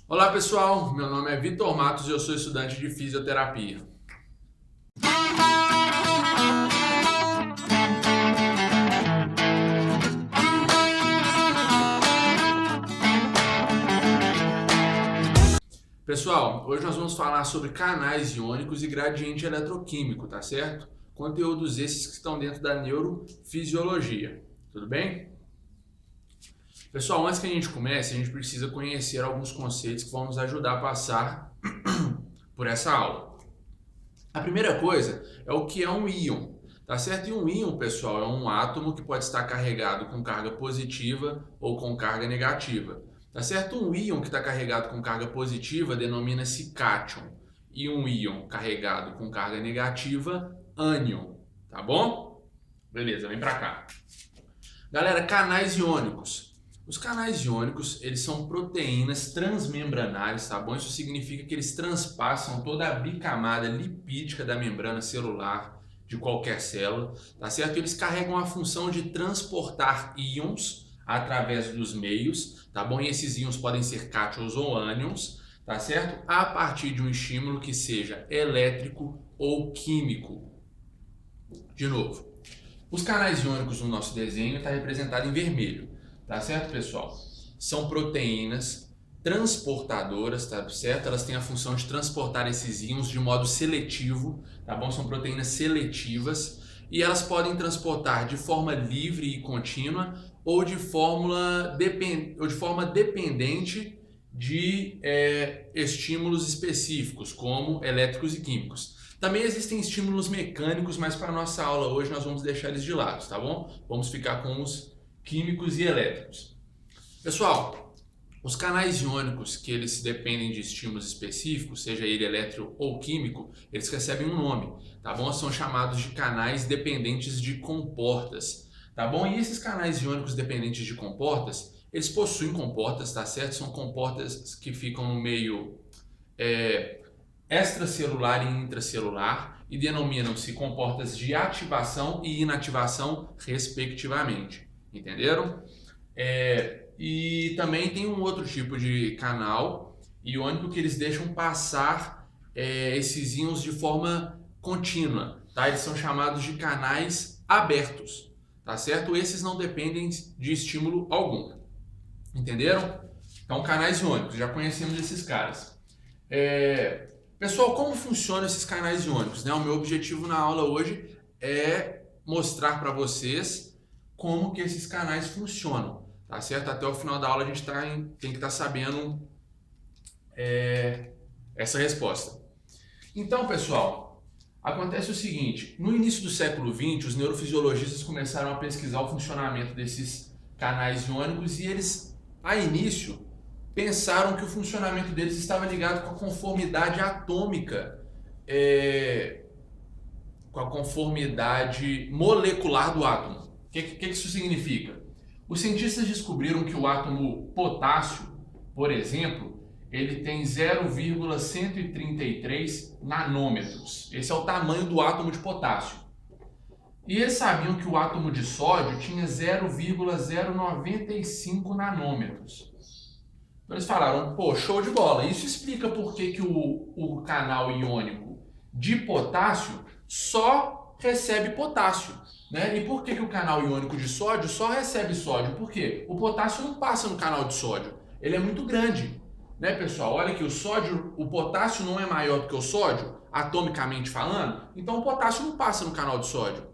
Olá pessoal, meu nome é Vitor Matos e eu sou estudante de fisioterapia. Pessoal, hoje nós vamos falar sobre canais iônicos e gradiente eletroquímico, tá certo? Conteúdos esses que estão dentro da neurofisiologia, tudo bem? Pessoal, antes que a gente comece, a gente precisa conhecer alguns conceitos que vão nos ajudar a passar por essa aula. A primeira coisa é o que é um íon, tá certo? E um íon, pessoal, é um átomo que pode estar carregado com carga positiva ou com carga negativa, tá certo? Um íon que está carregado com carga positiva denomina-se cátion e um íon carregado com carga negativa, ânion, tá bom? Beleza, vem pra cá. Galera, canais iônicos. Os canais iônicos, eles são proteínas transmembranares, tá bom? Isso significa que eles transpassam toda a bicamada lipídica da membrana celular de qualquer célula, tá certo? Eles carregam a função de transportar íons através dos meios, tá bom? E esses íons podem ser cátions ou ânions, tá certo? A partir de um estímulo que seja elétrico ou químico. De novo, os canais iônicos no nosso desenho está representado em vermelho, tá certo, pessoal? São proteínas transportadoras, tá certo? Elas têm a função de transportar esses íons de modo seletivo, tá bom? São proteínas seletivas e elas podem transportar de forma livre e contínua ou de forma dependente de estímulos específicos, como elétricos e químicos. Também existem estímulos mecânicos, mas para a nossa aula hoje nós vamos deixar eles de lado, tá bom? Vamos ficar com os químicos e elétricos. Pessoal, os canais iônicos que eles dependem de estímulos específicos, seja ele elétrico ou químico, eles recebem um nome, tá bom? São chamados de canais dependentes de comportas, tá bom? E esses canais iônicos dependentes de comportas, eles possuem comportas, tá certo? São comportas que ficam no meio extracelular e intracelular e denominam-se comportas de ativação e inativação, respectivamente. Entenderam? E também tem um outro tipo de canal iônico que eles deixam passar esses íons de forma contínua, tá? Eles são chamados de canais abertos, tá certo? Esses não dependem de estímulo algum. Entenderam? Então, canais iônicos, já conhecemos esses caras. Pessoal, como funcionam esses canais iônicos, né? O meu objetivo na aula hoje é mostrar para vocês como que esses canais funcionam, tá certo? Até o final da aula a gente tem que estar sabendo essa resposta. Então, pessoal, acontece o seguinte: no início do século XX, os neurofisiologistas começaram a pesquisar o funcionamento desses canais iônicos e eles, a início, pensaram que o funcionamento deles estava ligado com a conformidade atômica, com a conformidade molecular do átomo. O que isso significa? Os cientistas descobriram que o átomo potássio, por exemplo, ele tem 0,133 nanômetros. Esse é o tamanho do átomo de potássio. E eles sabiam que o átomo de sódio tinha 0,095 nanômetros. Então eles falaram, pô, show de bola. Isso explica por que o canal iônico de potássio só recebe potássio, né? E por que o canal iônico de sódio só recebe sódio? Por quê? O potássio não passa no canal de sódio. Ele é muito grande, né, pessoal? Olha que o potássio não é maior do que o sódio, atomicamente falando, então o potássio não passa no canal de sódio.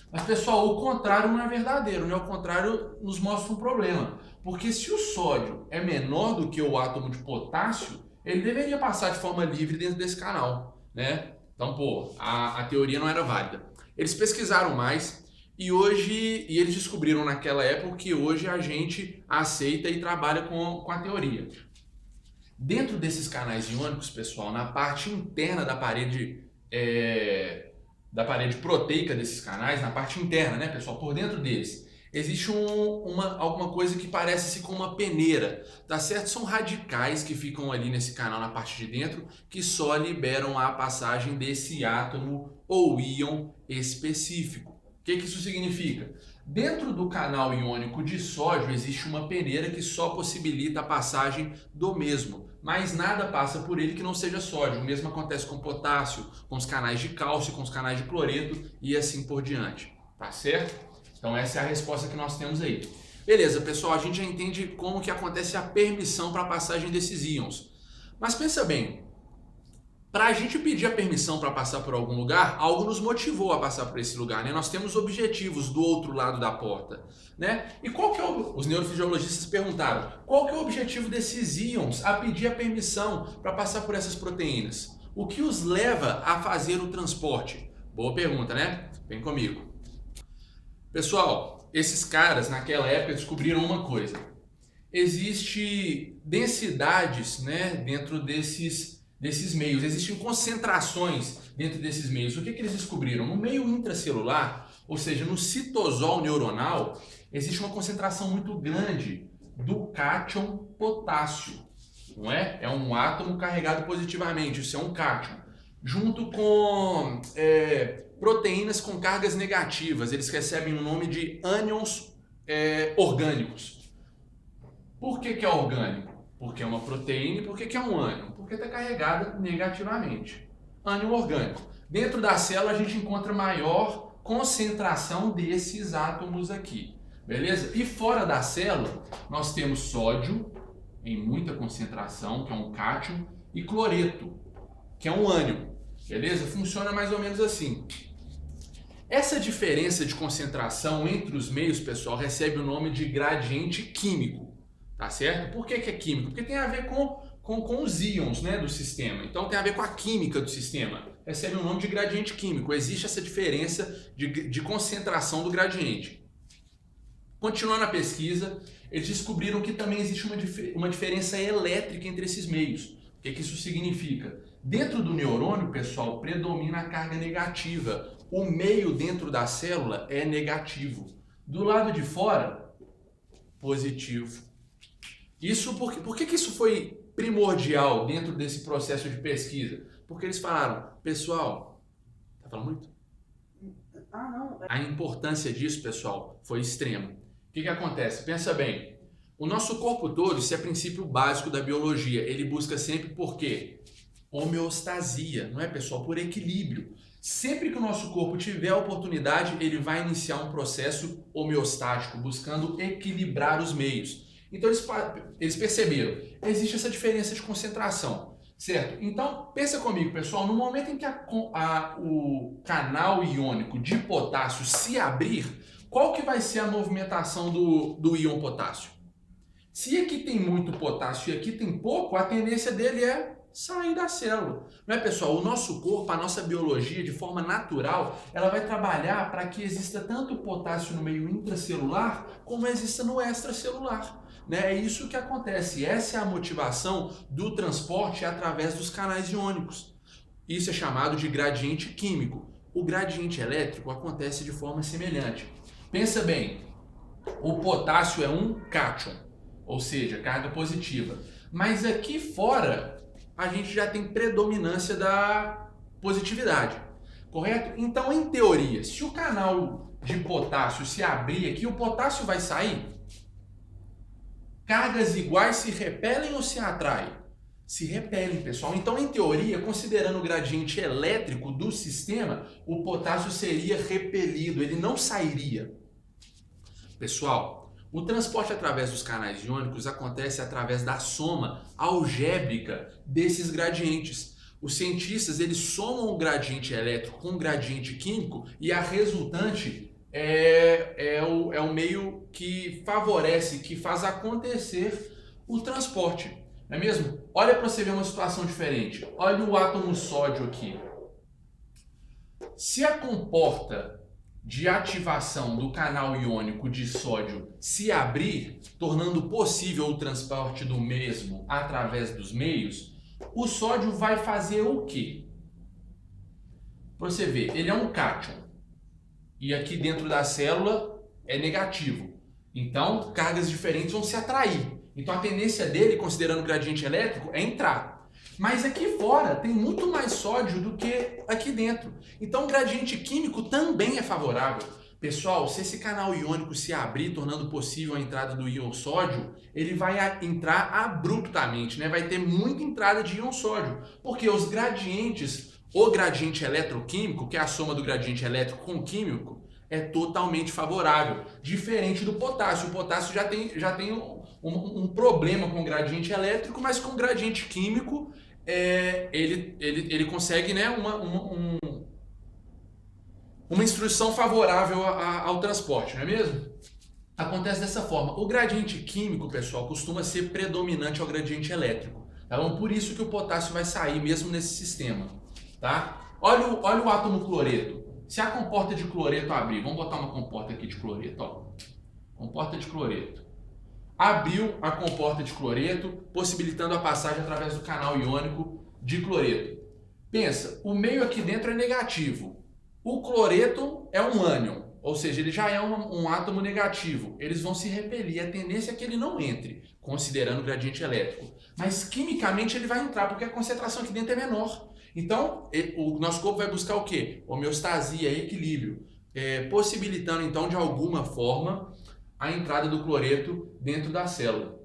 Mas, pessoal, o contrário não é verdadeiro, né? O contrário nos mostra um problema. Porque se o sódio é menor do que o átomo de potássio, ele deveria passar de forma livre dentro desse canal, né? Então, pô, a teoria não era válida. Eles pesquisaram mais e eles descobriram naquela época que hoje a gente aceita e trabalha com a teoria. Dentro desses canais iônicos, pessoal, na parte interna da parede proteica desses canais, na parte interna, né, pessoal, por dentro deles, existe alguma coisa que parece-se com uma peneira, tá certo? São radicais que ficam ali nesse canal na parte de dentro que só liberam a passagem desse átomo ou íon específico. O que isso significa? Dentro do canal iônico de sódio existe uma peneira que só possibilita a passagem do mesmo, mas nada passa por ele que não seja sódio. O mesmo acontece com potássio, com os canais de cálcio, com os canais de cloreto e assim por diante, tá certo? Então essa é a resposta que nós temos aí. Beleza, pessoal, a gente já entende como que acontece a permissão para a passagem desses íons. Mas pensa bem, para a gente pedir a permissão para passar por algum lugar, algo nos motivou a passar por esse lugar, né? Nós temos objetivos do outro lado da porta, né? E qual que é os neurofisiologistas perguntaram, qual que é o objetivo desses íons a pedir a permissão para passar por essas proteínas? O que os leva a fazer o transporte? Boa pergunta, né? Vem comigo. Pessoal, esses caras naquela época descobriram uma coisa. Existe densidades, né, dentro desses meios, existem concentrações dentro desses meios. O que eles descobriram? No meio intracelular, ou seja, no citosol neuronal, existe uma concentração muito grande do cátion potássio, não é? É um átomo carregado positivamente, isso é um cátion, junto com proteínas com cargas negativas, eles recebem o nome de ânions orgânicos. Por que é orgânico? Porque é uma proteína. E por que é um ânion? Porque está carregada negativamente. Ânion orgânico. Dentro da célula a gente encontra maior concentração desses átomos aqui. Beleza? E fora da célula nós temos sódio em muita concentração, que é um cátion, e cloreto, que é um ânion. Beleza? Funciona mais ou menos assim. Essa diferença de concentração entre os meios, pessoal, recebe o nome de gradiente químico. Tá certo? Por que é químico? Porque tem a ver com os íons, né, do sistema. Então tem a ver com a química do sistema. Recebe o nome de gradiente químico. Existe essa diferença de concentração do gradiente. Continuando a pesquisa, eles descobriram que também existe uma diferença elétrica entre esses meios. O que isso significa? Dentro do neurônio, pessoal, predomina a carga negativa. O meio dentro da célula é negativo. Do lado de fora, positivo. Isso por que isso foi primordial dentro desse processo de pesquisa? Porque eles falaram, pessoal, tá falando muito? Não. A importância disso, pessoal, foi extrema. O que acontece? Pensa bem, o nosso corpo todo, isso é princípio básico da biologia, ele busca sempre por quê? Homeostasia, não é, pessoal? Por equilíbrio. Sempre que o nosso corpo tiver a oportunidade, ele vai iniciar um processo homeostático, buscando equilibrar os meios. Então eles perceberam, existe essa diferença de concentração, certo? Então pensa comigo, pessoal, no momento em que o canal iônico de potássio se abrir, qual que vai ser a movimentação do íon potássio? Se aqui tem muito potássio e aqui tem pouco, a tendência dele é sair da célula. Não é, pessoal? O nosso corpo, a nossa biologia, de forma natural, ela vai trabalhar para que exista tanto potássio no meio intracelular como exista no extracelular. É isso que acontece. Essa é a motivação do transporte através dos canais iônicos. Isso é chamado de gradiente químico. O gradiente elétrico acontece de forma semelhante. Pensa bem, o potássio é um cátion, ou seja, carga positiva. Mas aqui fora a gente já tem predominância da positividade, correto? Então, em teoria, se o canal de potássio se abrir aqui, o potássio vai sair? Cargas iguais se repelem ou se atraem? Se repelem, pessoal. Então, em teoria, considerando o gradiente elétrico do sistema, o potássio seria repelido, ele não sairia. Pessoal, o transporte através dos canais iônicos acontece através da soma algébrica desses gradientes. Os cientistas, eles somam o gradiente elétrico com o gradiente químico e a resultante é o meio que favorece, que faz acontecer o transporte, não é mesmo? Olha para você ver uma situação diferente. Olha o átomo sódio aqui. Se a comporta de ativação do canal iônico de sódio se abrir, tornando possível o transporte do mesmo através dos meios, o sódio vai fazer o quê? Para você ver, ele é um cátion. E aqui dentro da célula é negativo. Então, cargas diferentes vão se atrair. Então, a tendência dele, considerando o gradiente elétrico, é entrar. Mas aqui fora tem muito mais sódio do que aqui dentro. Então, o gradiente químico também é favorável. Pessoal, se esse canal iônico se abrir, tornando possível a entrada do íon sódio, ele vai entrar abruptamente, né? Vai ter muita entrada de íon sódio, porque os gradientes, o gradiente eletroquímico, que é a soma do gradiente elétrico com o químico, é totalmente favorável, diferente do potássio. O potássio já tem um problema com o gradiente elétrico, mas com o gradiente químico, ele consegue, né, uma instrução favorável ao transporte, não é mesmo? Acontece dessa forma. O gradiente químico, pessoal, costuma ser predominante ao gradiente elétrico. Tá bom? Por isso que o potássio vai sair mesmo nesse sistema. Tá? Olha o átomo cloreto. Se a comporta de cloreto abrir, vamos botar uma comporta aqui de cloreto. Ó. Comporta de cloreto. Abriu a comporta de cloreto, possibilitando a passagem através do canal iônico de cloreto. Pensa, o meio aqui dentro é negativo. O cloreto é um ânion, ou seja, ele já é um átomo negativo. Eles vão se repelir, a tendência é que ele não entre, considerando o gradiente elétrico. Mas quimicamente ele vai entrar, porque a concentração aqui dentro é menor. Então, o nosso corpo vai buscar o quê? Homeostasia, equilíbrio, possibilitando então de alguma forma a entrada do cloreto dentro da célula.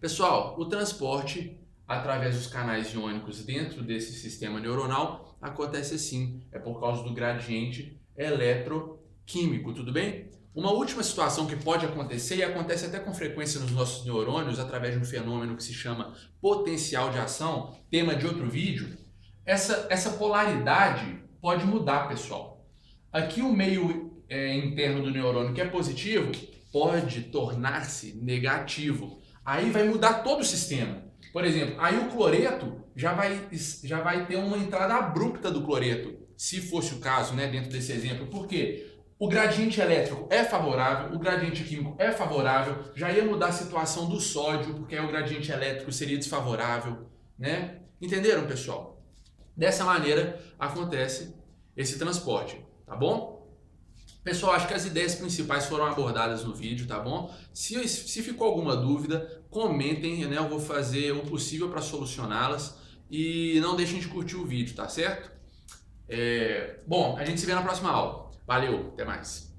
Pessoal, o transporte através dos canais iônicos dentro desse sistema neuronal acontece assim, é por causa do gradiente eletroquímico, tudo bem? Uma última situação que pode acontecer, e acontece até com frequência nos nossos neurônios, através de um fenômeno que se chama potencial de ação, tema de outro vídeo, essa polaridade pode mudar, pessoal. Aqui o meio interno do neurônio que é positivo pode tornar-se negativo. Aí vai mudar todo o sistema. Por exemplo, aí o cloreto já vai ter uma entrada abrupta do cloreto, se fosse o caso, né, dentro desse exemplo. Por quê? O gradiente elétrico é favorável, o gradiente químico é favorável, já ia mudar a situação do sódio, porque aí o gradiente elétrico seria desfavorável, né? Entenderam, pessoal? Dessa maneira acontece esse transporte, tá bom? Pessoal, acho que as ideias principais foram abordadas no vídeo, tá bom? Se ficou alguma dúvida, comentem, né? Eu vou fazer o possível para solucioná-las e não deixem de curtir o vídeo, tá certo? Bom, a gente se vê na próxima aula. Valeu, até mais!